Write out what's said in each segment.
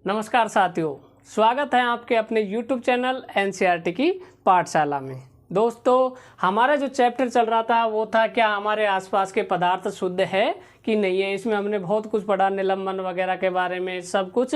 नमस्कार साथियों, स्वागत है आपके अपने YouTube चैनल एनसीईआरटी की पाठशाला में। दोस्तों, हमारा जो चैप्टर चल रहा था वो था क्या हमारे आसपास के पदार्थ शुद्ध है कि नहीं है। इसमें हमने बहुत कुछ पढ़ा, निलंबन वगैरह के बारे में सब कुछ।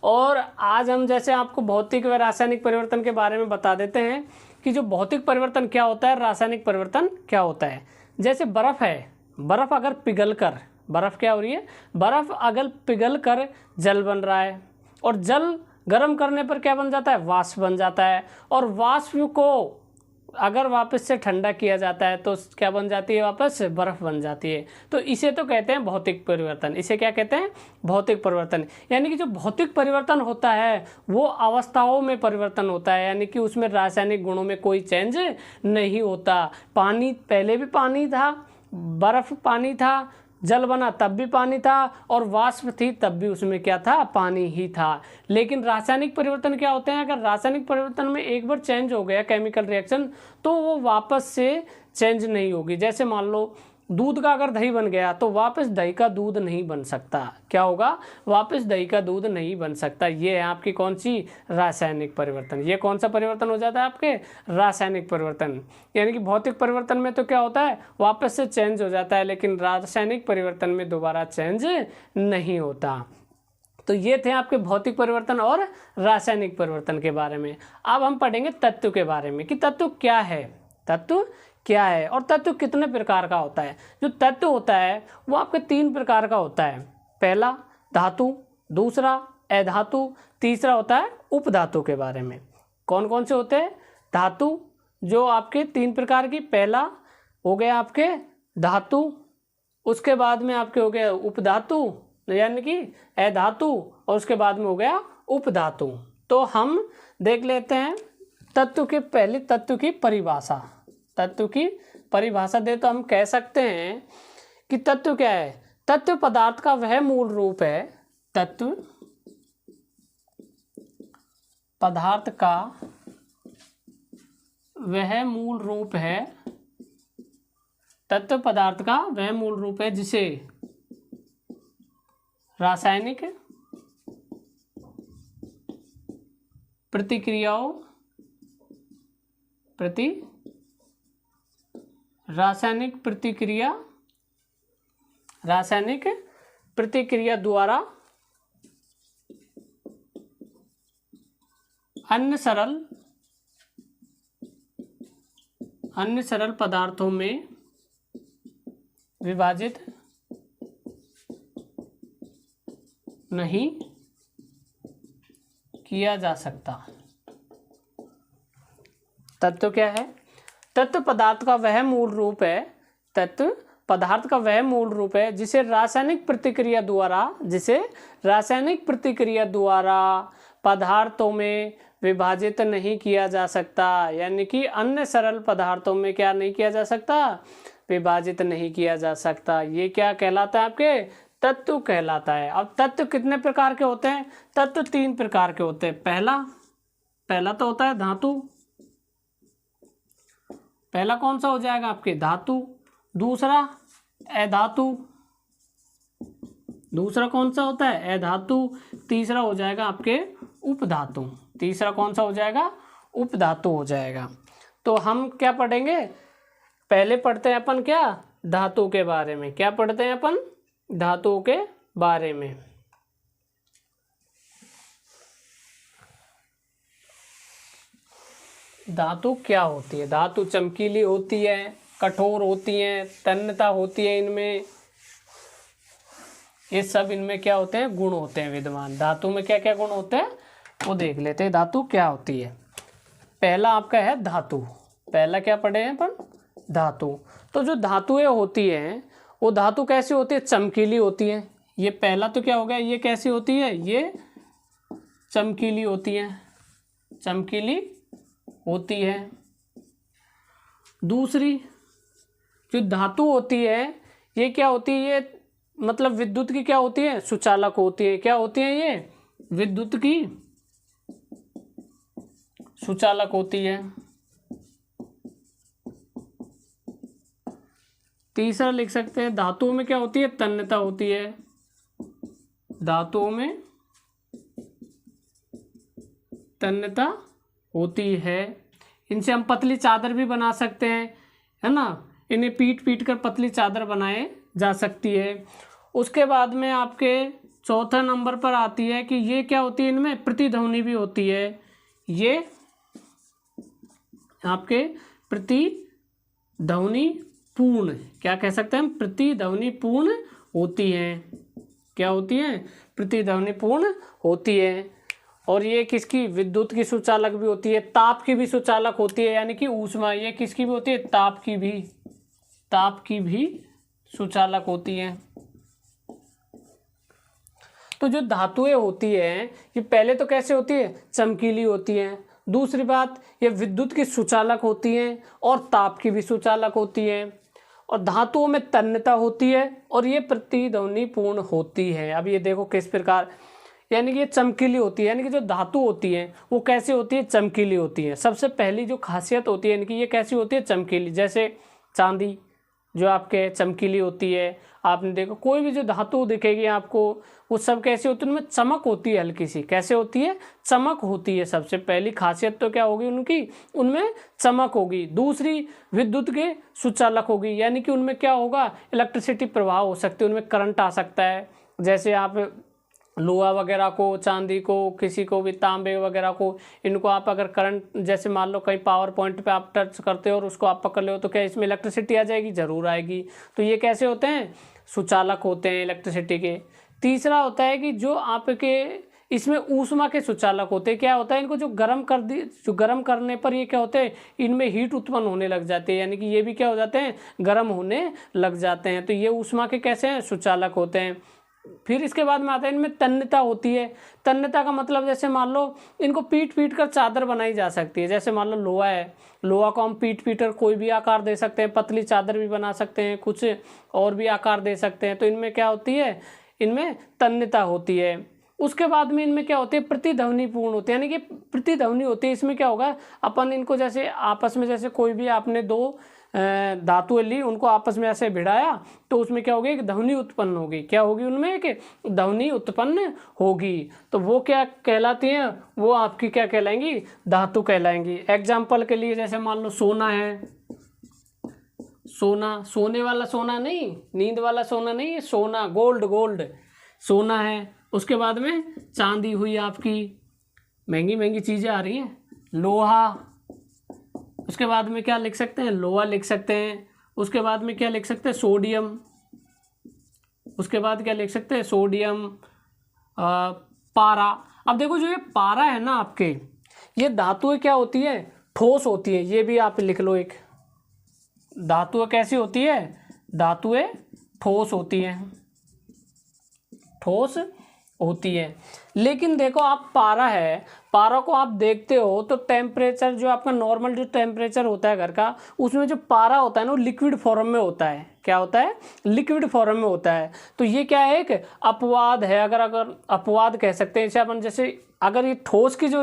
और आज हम जैसे आपको भौतिक व रासायनिक परिवर्तन के बारे में बता देते हैं कि जो भौतिक परिवर्तन क्या होता है, रासायनिक परिवर्तन क्या होता है। जैसे बर्फ़ है, बर्फ़ अगर पिघल कर, बर्फ़ क्या हो रही है, बर्फ़ अगर पिघल कर जल बन रहा है और जल गर्म करने पर क्या बन जाता है, वाष्प बन जाता है। और वाष्प को अगर वापस से ठंडा किया जाता है तो क्या बन जाती है, वापस बर्फ़ बन जाती है। तो इसे तो कहते हैं भौतिक परिवर्तन। इसे क्या कहते हैं, भौतिक परिवर्तन। यानी कि जो भौतिक परिवर्तन होता है वो अवस्थाओं में परिवर्तन होता है, यानी कि उसमें रासायनिक गुणों में कोई चेंज नहीं होता। पानी पहले भी पानी था, बर्फ़ पानी था, जल बना तब भी पानी था, और वाष्प थी तब भी उसमें क्या था, पानी ही था। लेकिन रासायनिक परिवर्तन क्या होते हैं, अगर रासायनिक परिवर्तन में एक बार चेंज हो गया केमिकल रिएक्शन तो वो वापस से चेंज नहीं होगी। जैसे मान लो दूध का अगर दही बन गया तो वापस दही का दूध नहीं बन सकता। क्या होगा, वापस दही का दूध नहीं बन सकता। ये है आपकी कौन सी, रासायनिक परिवर्तन। ये कौन सा परिवर्तन हो जाता है, आपके रासायनिक परिवर्तन। यानी कि भौतिक परिवर्तन में तो क्या होता है, वापस से चेंज हो जाता है, लेकिन रासायनिक परिवर्तन में दोबारा चेंज नहीं होता। तो ये थे आपके भौतिक परिवर्तन और रासायनिक परिवर्तन के बारे में। अब हम पढ़ेंगे तत्व के बारे में कि तत्व क्या है, तत्व क्या है और तत्व कितने प्रकार का होता है। जो तत्व होता है वो आपके 3 प्रकार का होता है। पहला धातु, दूसरा अधातु, तीसरा होता है उपधातु। के बारे में कौन कौन से होते हैं, धातु जो आपके 3 प्रकार की, पहला हो गया आपके धातु, उसके बाद में आपके हो गया उपधातु यानी कि अधातु, और उसके बाद में हो गया उपधातु। तो हम देख लेते हैं तत्व के, पहले तत्व की परिभाषा। तत्व की परिभाषा दे तो हम कह सकते हैं कि तत्व क्या है, तत्व पदार्थ का वह मूल रूप है, तत्व पदार्थ का वह मूल रूप है, तत्व पदार्थ का वह मूल रूप है जिसे रासायनिक प्रतिक्रियाओं रासायनिक प्रतिक्रिया द्वारा अन्य सरल पदार्थों में विभाजित नहीं किया जा सकता। तत्व क्या है, तत्व पदार्थ का वह मूल रूप है, तत्व पदार्थ का वह मूल रूप है जिसे रासायनिक प्रतिक्रिया द्वारा पदार्थों में विभाजित नहीं किया जा सकता। यानी कि अन्य सरल पदार्थों में क्या नहीं किया जा सकता, विभाजित नहीं किया जा सकता। ये क्या कहलाता है, आपके तत्व कहलाता है। अब तत्व कितने प्रकार के होते हैं, तत्व 3 प्रकार के होते हैं। पहला तो होता है धातु, पहला कौन सा हो जाएगा आपके, धातु। दूसरा अधातु, दूसरा कौन सा होता है, अधातु। तीसरा हो जाएगा आपके उपधातु, तीसरा कौन सा हो जाएगा, उपधातु हो जाएगा। तो हम क्या पढ़ेंगे, पहले पढ़ते हैं अपन क्या, धातु के बारे में। क्या पढ़ते हैं अपन, धातुओं के बारे में। धातु क्या होती है, धातु चमकीली होती है, कठोर होती है, तन्यता होती है इनमें, ये सब इनमें क्या होते हैं, गुण होते हैं विद्यमान। धातु में क्या क्या गुण होते हैं वो देख लेते हैं, धातु क्या होती है। पहला आपका है धातु, पहला क्या पढ़े हैं अपन, धातु। तो जो धातुएं होती हैं वो धातु कैसी होती है, चमकीली होती है। ये पहला तो क्या हो गया, ये कैसी होती है, ये चमकीली होती है, चमकीली होती है। दूसरी जो धातु होती है ये क्या होती है, ये मतलब विद्युत की क्या होती है, सुचालक होती है। क्या होती है, ये विद्युत की सुचालक होती है। तीसरा लिख सकते हैं धातुओं में क्या होती है, तन्यता होती है। धातुओं में तन्यता होती है। इनसे हम पतली चादर भी बना सकते हैं, है ना। इन्हें पीट पीट कर पतली चादर बनाए जा सकती है। उसके बाद में आपके चौथा नंबर पर आती है कि ये क्या होती है, इनमें प्रतिध्वनि भी होती है। ये आपके प्रतिध्वनि पूर्ण, क्या कह सकते हैं हम, प्रतिध्वनि पूर्ण होती हैं। क्या होती हैं, प्रतिध्वनि पूर्ण होती है। और ये किसकी, विद्युत की सुचालक भी होती है, ताप की भी सुचालक होती है, यानी कि ऊष्मा। ये किसकी भी होती है, ताप की भी सुचालक होती है। तो जो धातुएं होती हैं ये पहले तो कैसे होती है, चमकीली होती हैं। दूसरी बात, ये विद्युत की सुचालक होती हैं और ताप की भी सुचालक होती हैं। और धातुओं में तन्यता होती है और ये प्रतिध्वनि पूर्ण होती है। अब ये देखो किस प्रकार, यानी कि ये चमकीली होती है, यानी कि जो धातु होती है वो कैसे होती है, चमकीली होती है। सबसे पहली जो खासियत होती है इनकी, ये कैसी होती है, चमकीली। जैसे चांदी जो आपके चमकीली होती है, आपने देखो कोई भी जो धातु दिखेगी आपको, वो सब कैसी होती है, उनमें चमक होती है हल्की सी। कैसे होती है, चमक होती है। सबसे पहली खासियत तो क्या होगी उनकी, उनमें चमक होगी। दूसरी, विद्युत के सुचालक होगी, यानी कि उनमें क्या होगा, इलेक्ट्रिसिटी प्रवाह हो सकती है, उनमें करंट आ सकता है। जैसे आप लोहा वगैरह को, चांदी को, किसी को भी तांबे वगैरह को, इनको आप अगर करंट, जैसे मान लो कहीं पावर पॉइंट पे आप टच करते हो और उसको आप पकड़ लो, तो क्या इसमें इलेक्ट्रिसिटी आ जाएगी, जरूर आएगी। तो ये कैसे होते हैं, सुचालक होते हैं इलेक्ट्रिसिटी के। तीसरा होता है कि जो आपके इसमें ऊष्मा के सुचालक होते हैं। क्या होता है, इनको जो गर्म करने पर ये क्या होते हैं, इनमें हीट उत्पन्न होने लग जाते हैं, यानी कि ये भी क्या हो जाते हैं, गर्म होने लग जाते हैं। तो ये ऊष्मा के कैसे हैं, सुचालक होते हैं। फिर इसके बाद में आता है इनमें तन्यता होती है। तन्यता का मतलब, जैसे मान लो इनको पीट पीट कर चादर बनाई जा सकती है। जैसे मान लो लोहा है, लोहा को हम पीट पीट कर कोई भी आकार दे सकते हैं, पतली चादर भी बना सकते हैं, कुछ और भी आकार दे सकते हैं। तो इनमें क्या होती है, इनमें तन्यता होती है। उसके बाद में इनमें क्या होती है, प्रतिध्वनि पूर्ण होती है, यानी कि प्रतिध्वनि होती है। इसमें क्या होगा, अपन इनको जैसे आपस में, जैसे कोई भी आपने दो धातुएं ली, उनको आपस में ऐसे भिड़ाया, तो उसमें क्या होगी, एक ध्वनि उत्पन्न होगी। क्या होगी, उनमें एक ध्वनि उत्पन्न होगी। तो वो क्या कहलाती हैं, वो आपकी क्या कहलाएंगी, धातु कहलाएंगी। एग्जाम्पल के लिए जैसे मान लो सोना है, सोना, सोने वाला सोना नहीं, नींद वाला सोना नहीं, ये सोना, गोल्ड सोना है। उसके बाद में चांदी हुई आपकी, महंगी महंगी चीज़ें आ रही हैं, लोहा। उसके बाद में क्या लिख सकते हैं, लोहा लिख सकते हैं। उसके बाद में क्या लिख सकते हैं, सोडियम। उसके बाद क्या लिख सकते हैं, सोडियम, पारा। अब देखो जो ये पारा है ना आपके, ये धातुएं क्या होती है, ठोस होती है। ये भी आप लिख लो, एक धातुएं कैसी होती है, धातुएं ठोस होती हैं, ठोस होती है। लेकिन देखो आप पारा है, पारा को आप देखते हो तो टेम्परेचर, जो आपका नॉर्मल जो टेम्परेचर होता है घर का, उसमें जो पारा होता है ना, वो लिक्विड फॉर्म में होता है। क्या होता है, लिक्विड फॉर्म में होता है। तो ये क्या है, एक अपवाद है, अगर अपवाद कह सकते हैं इसे अपन। जैसे अगर ये ठोस की जो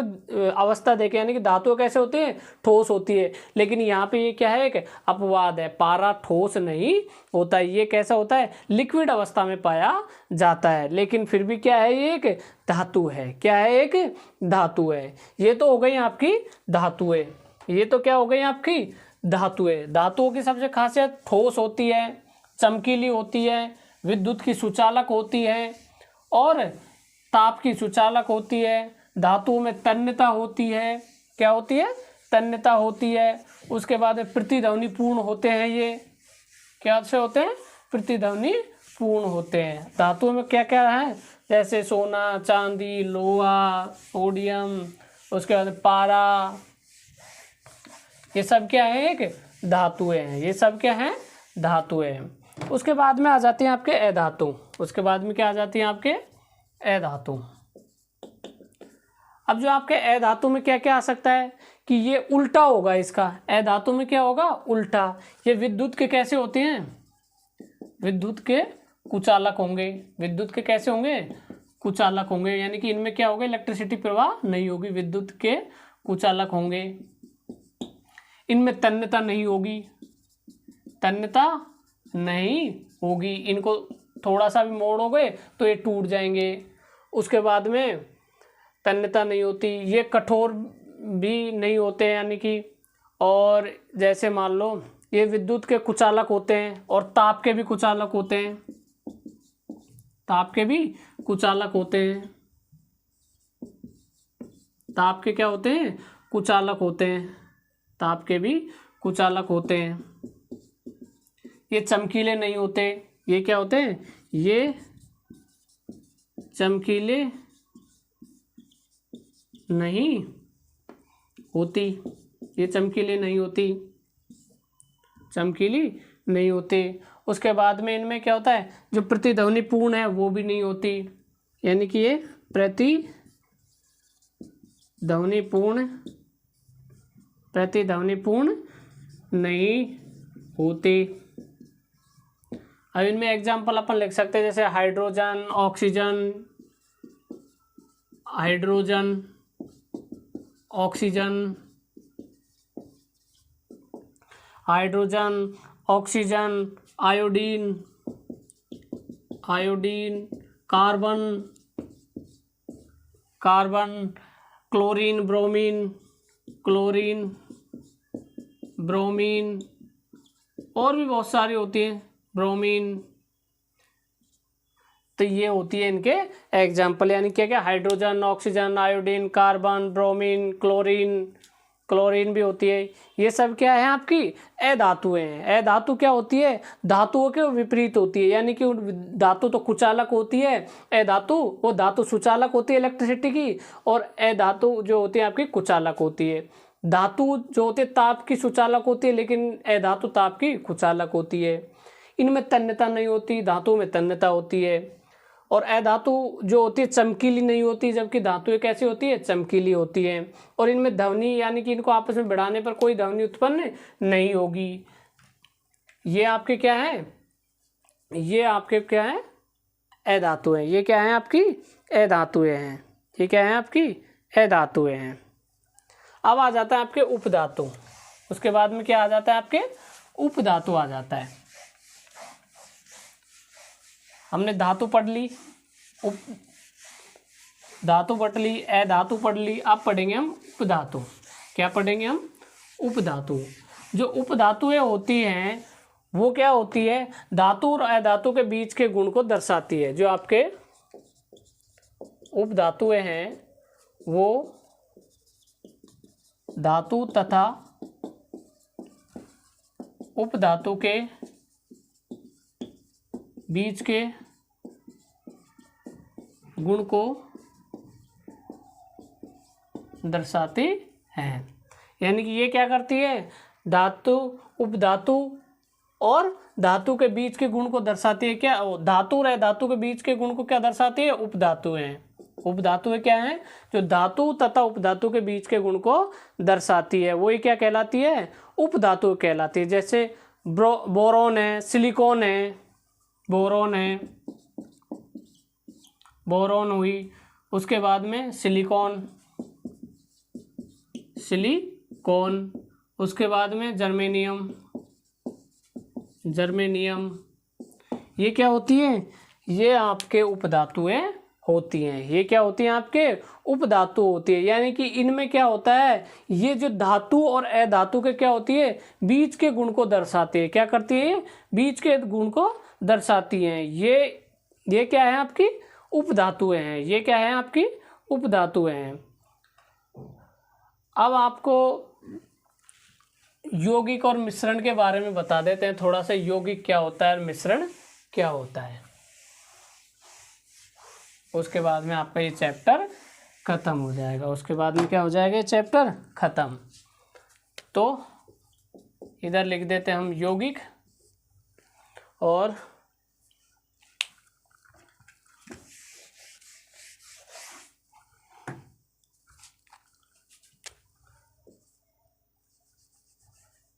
अवस्था देखें, यानी कि धातुएं कैसे होती है, ठोस होती है, लेकिन यहाँ पे ये क्या है, एक अपवाद है। पारा ठोस नहीं होता है, ये कैसा होता है, लिक्विड अवस्था में पाया जाता है। लेकिन फिर भी क्या है, ये एक धातु है। क्या है, एक धातु है। ये तो हो गई आपकी धातुएं, ये तो क्या हो गई आपकी धातुएं। धातुओं की सबसे खासियत, ठोस होती है, चमकीली होती है, विद्युत की सुचालक होती है और ताप की सुचालक होती है। धातुओं में तन्यता होती है। क्या होती है, तन्यता होती है। उसके बाद प्रतिध्वनि पूर्ण होते हैं। ये क्या से होते हैं, प्रतिध्वनि पूर्ण होते हैं। धातुओं में क्या क्या है, जैसे सोना, चांदी, लोहा, सोडियम, उसके बाद पारा, ये सब क्या है, एक धातुएं हैं। ये सब क्या है, धातुएं हैं। उसके बाद में आ जाती हैं आपके अधातु। उसके बाद में क्या आ जाती हैं आपके अधातु। अब जो आपके अधातु में क्या क्या आ सकता है कि ये उल्टा होगा, इसका अधातु में क्या होगा, उल्टा। ये विद्युत के कैसे होते हैं, विद्युत के कुचालक होंगे। विद्युत के कैसे होंगे, कुचालक होंगे, यानी कि इनमें क्या होगा, इलेक्ट्रिसिटी प्रवाह नहीं होगी, विद्युत के कुचालक होंगे। इनमें तन्यता नहीं होगी, तन्यता नहीं होगी। इनको थोड़ा सा भी मोड़ोगे तो ये टूट जाएंगे। उसके बाद में तन्यता नहीं होती, ये कठोर भी नहीं होते यानी कि, और जैसे मान लो ये विद्युत के कुचालक होते हैं और ताप के भी कुचालक होते हैं, ताप के भी कुचालक होते हैं, ताप के क्या होते हैं, कुचालक होते हैं, ताप के भी कुचालक होते हैं। ये चमकीले नहीं होते, ये क्या होते हैं, ये चमकीले नहीं होती, ये चमकीले नहीं होती, चमकीली नहीं होती। उसके बाद में इनमें क्या होता है, जो प्रतिध्वनि पूर्ण है वो भी नहीं होती, यानी कि ये प्रतिध्वनि पूर्ण नहीं होती। अब इनमें एग्जाम्पल अपन लिख सकते हैं, जैसे hydrogen, oxygen, iodine, carbon, chlorine, bromine, और भी बहुत सारी होती हैं, ब्रोमीन। तो ये होती है इनके एग्जाम्पल, यानी क्या क्या, hydrogen, oxygen, iodine, carbon, bromine, chlorine भी होती है। ये सब क्या है, आपकी अधातुएं हैं। अधातु क्या होती है, धातुओं के विपरीत होती है, यानी कि धातु तो कुचालक होती है, अधातु वो धातु सुचालक होती है इलेक्ट्रिसिटी की, और अधातु जो होती है आपकी कुचालक होती है। धातु जो होती है ताप की सुचालक होती है, लेकिन अधातु ताप की कुचालक होती है। इनमें तन्यता नहीं होती, धातु में तन्यता होती है। और अधातु जो होती है चमकीली नहीं होती, जबकि धातुएं कैसी होती है, चमकीली होती है। और इनमें ध्वनि, यानी कि इनको आपस में भिड़ाने पर कोई ध्वनि उत्पन्न नहीं होगी। ये आपके क्या है, ये आपके क्या है, अधातुएं। ये क्या है, आपकी अधातुएं हैं। ये क्या है, आपकी अधातुएं हैं। अब आ जाता है आपके उपधातु। उसके बाद में क्या आ जाता है, आपके उपधातु आ जाता है। हमने धातु पढ़ ली, धातु पढ़ ली, अधातु पढ़ ली। अब पढ़ेंगे हम उपधातु। क्या पढ़ेंगे हम, उपधातु। जो उपधातुएं होती हैं वो क्या होती है, धातु और अधातु के बीच के गुण को दर्शाती है। जो आपके उपधातुएं हैं वो धातु तथा उपधातु के बीच के गुण को दर्शाते हैं। यानी कि ये क्या करती है, धातु, उपधातु और धातु के बीच के गुण को दर्शाती है। क्या, धातु और अधातु के बीच के गुण को क्या दर्शाती है, उपधातुएं। उपधातुएं क्या हैं, जो धातु तथा उपधातु के बीच के गुण को दर्शाती है, वही क्या कहलाती है, उपधातु कहलाती है। जैसे बोरोन है, सिलिकॉन है, बोरोन हुई। उसके बाद में सिलिकॉन, उसके बाद में जर्मेनियम। ये क्या होती है, ये आपके उपधातुएं होती हैं। ये क्या होती हैं, आपके उपधातु होती है। यानी कि इनमें क्या होता है, ये जो धातु और अधातु के क्या होती है, बीच के गुण को दर्शाती है। क्या करती है, बीच के गुण को दर्शाती हैं। ये क्या है, आपकी उपधातुएं हैं। ये क्या है, आपकी उपधातुएं हैं। अब आपको यौगिक और मिश्रण के बारे में बता देते हैं थोड़ा सा। यौगिक क्या होता है और मिश्रण क्या होता है, उसके बाद में आपका ये चैप्टर खत्म हो जाएगा। उसके बाद में क्या हो जाएगा, ये चैप्टर खत्म। तो इधर लिख देते हैं हम यौगिक और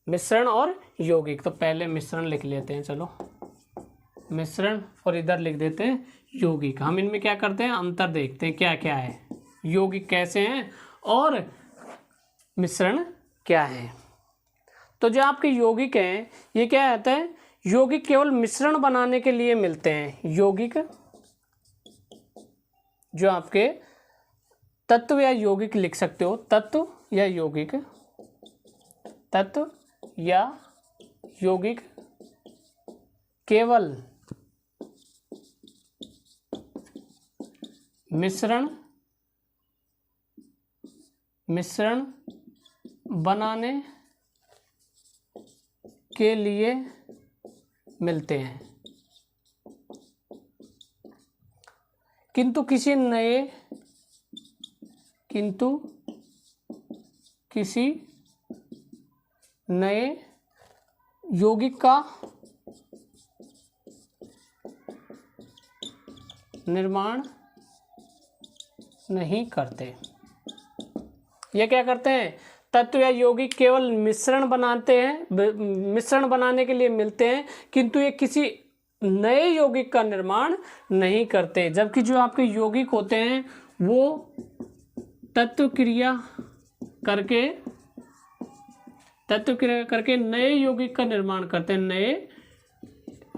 मिश्रण और यौगिक। तो पहले मिश्रण लिख लेते हैं, चलो मिश्रण, और इधर लिख देते हैं यौगिक। हम इनमें क्या करते हैं, अंतर देखते हैं क्या क्या है, यौगिक कैसे हैं और मिश्रण क्या है। तो जो आपके यौगिक हैं, ये क्या होता है, यौगिक केवल मिश्रण बनाने के लिए मिलते हैं। यौगिक जो आपके तत्व या यौगिक लिख सकते हो, तत्व या यौगिक, तत्व या यौगिक केवल मिश्रण बनाने के लिए मिलते हैं, किंतु किसी नए यौगिक का निर्माण नहीं करते। ये क्या करते हैं? तत्व या यौगिक केवल मिश्रण बनाने के लिए मिलते हैं, किंतु ये किसी नए यौगिक का निर्माण नहीं करते। जबकि जो आपके यौगिक होते हैं वो तत्व क्रिया करके नए यौगिक का निर्माण करते हैं, नए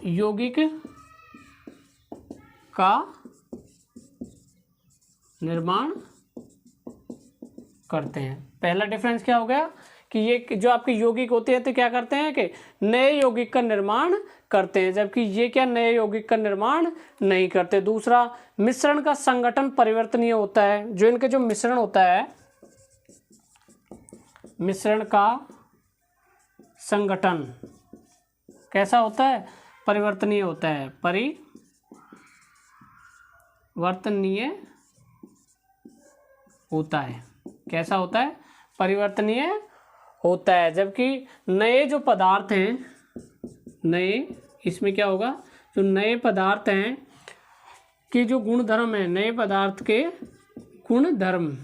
यौगिक का निर्माण करते हैं। पहला डिफरेंस क्या हो गया कि ये जो आपके यौगिक होते हैं तो क्या करते हैं कि नए यौगिक का निर्माण करते हैं, जबकि ये क्या नए यौगिक का निर्माण नहीं करते। दूसरा, मिश्रण का संगठन परिवर्तनीय होता है। जो इनके जो मिश्रण होता है, मिश्रण का संगठन कैसा होता है? परिवर्तनीय होता है, परिवर्तनीय होता है। कैसा होता है? परिवर्तनीय होता है। जबकि नए जो पदार्थ हैं, इसमें क्या होगा? जो नए पदार्थ हैं के जो गुणधर्म है, नए पदार्थ के गुणधर्म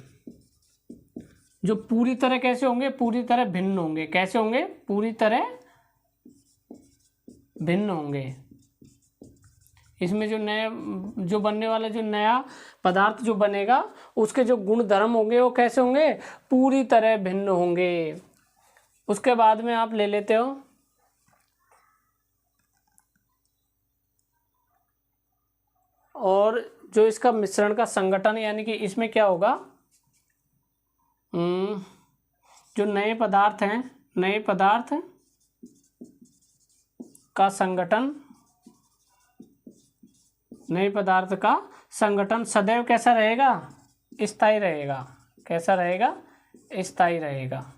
जो पूरी तरह कैसे होंगे? पूरी तरह भिन्न होंगे। कैसे होंगे? पूरी तरह भिन्न होंगे। इसमें जो बनने वाला जो नया पदार्थ जो बनेगा उसके जो गुणधर्म होंगे वो कैसे होंगे? पूरी तरह भिन्न होंगे। उसके बाद में आप ले लेते हो और जो इसका मिश्रण का संगठन, यानी कि इसमें क्या होगा? जो नए पदार्थ हैं, नए पदार्थ का संगठन, नए पदार्थ का संगठन सदैव कैसा रहेगा? स्थायी रहेगा। कैसा रहेगा? स्थायी रहेगा।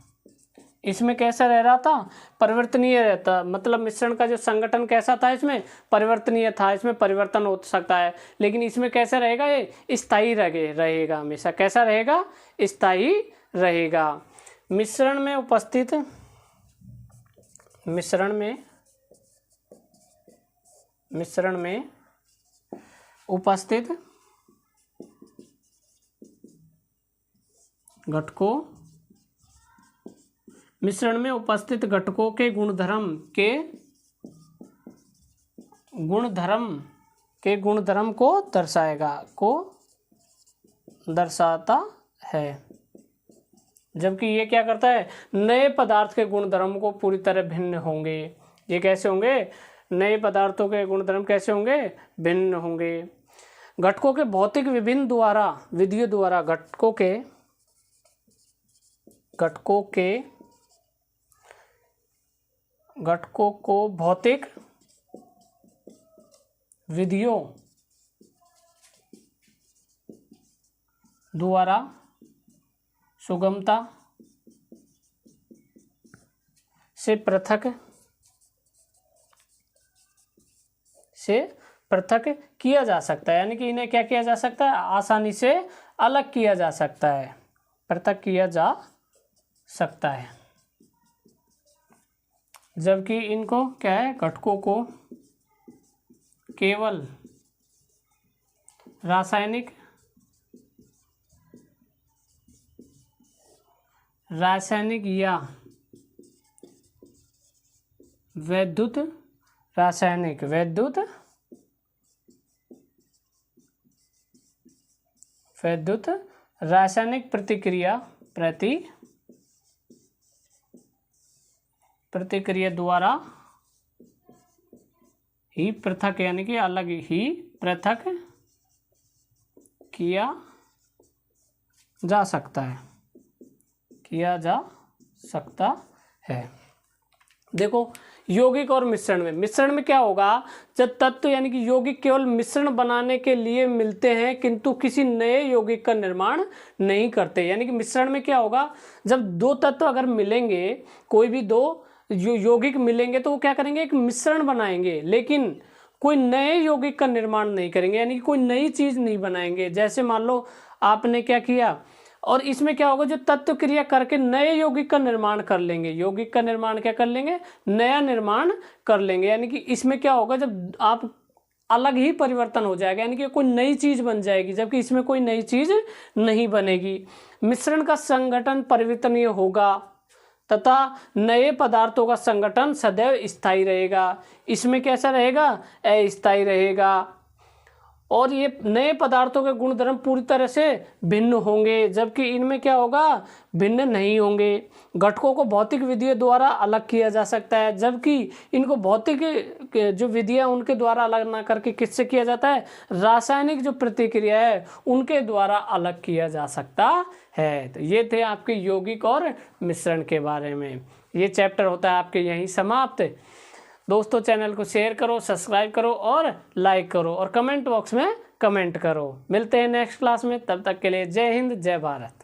इसमें कैसा रह रहा था? परिवर्तनीय रहता। मतलब मिश्रण का जो संगठन कैसा था? इसमें परिवर्तनीय था, इसमें परिवर्तन हो सकता है, लेकिन इसमें कैसा रहेगा? ये स्थायी रहेगा हमेशा। कैसा रहेगा? स्थायी रहेगा। मिश्रण में उपस्थित घटकों के गुणधर्म को दर्शाता है। जबकि ये क्या करता है? नए पदार्थ के गुणधर्म को पूरी तरह भिन्न होंगे। ये कैसे होंगे? नए पदार्थों के गुणधर्म कैसे होंगे? भिन्न होंगे। घटकों के भौतिक विधियों द्वारा घटकों को भौतिक विधियों द्वारा सुगमता से पृथक किया जा सकता है। यानी कि इन्हें क्या किया जा सकता है? आसानी से अलग किया जा सकता है, पृथक किया जा सकता है। जबकि इनको क्या है? घटकों को केवल रासायनिक या वैद्युत रासायनिक प्रतिक्रिया द्वारा ही पृथक, यानी कि अलग ही पृथक किया जा सकता है, किया जा सकता है। देखो यौगिक और मिश्रण में क्या होगा, जब तत्व यानी कि यौगिक केवल मिश्रण बनाने के लिए मिलते हैं किंतु किसी नए यौगिक का निर्माण नहीं करते। यानी कि मिश्रण में क्या होगा, जब दो तत्व अगर मिलेंगे, कोई भी दो यौगिक मिलेंगे तो वो क्या करेंगे, एक मिश्रण बनाएंगे, लेकिन कोई नए यौगिक का निर्माण नहीं करेंगे, यानी कि कोई नई चीज नहीं बनाएंगे। जैसे मान लो आपने क्या किया, और इसमें क्या होगा, जो तत्व क्रिया करके नए यौगिक का निर्माण कर लेंगे, यौगिक का निर्माण क्या कर लेंगे, नया निर्माण कर लेंगे। यानी कि इसमें क्या होगा, जब आप अलग ही परिवर्तन हो जाएगा, यानी कि कोई नई चीज बन जाएगी, जबकि इसमें कोई नई चीज नहीं बनेगी। मिश्रण का संगठन परिवर्तनीय होगा तथा नए पदार्थों का संगठन सदैव स्थायी रहेगा। इसमें कैसा रहेगा, अस्थायी रहेगा। और ये नए पदार्थों के गुणधर्म पूरी तरह से भिन्न होंगे, जबकि इनमें क्या होगा, भिन्न नहीं होंगे। घटकों को भौतिक विधियों द्वारा अलग किया जा सकता है, जबकि इनको भौतिक जो विधियां उनके द्वारा अलग ना करके किससे किया जाता है, रासायनिक जो प्रतिक्रिया है उनके द्वारा अलग किया जा सकता है। तो ये थे आपके यौगिक और मिश्रण के बारे में। ये चैप्टर होता है आपके यहीं समाप्त। दोस्तों चैनल को शेयर करो, सब्सक्राइब करो और लाइक करो और कमेंट बॉक्स में कमेंट करो। मिलते हैं नेक्स्ट क्लास में, तब तक के लिए जय हिंद, जय भारत।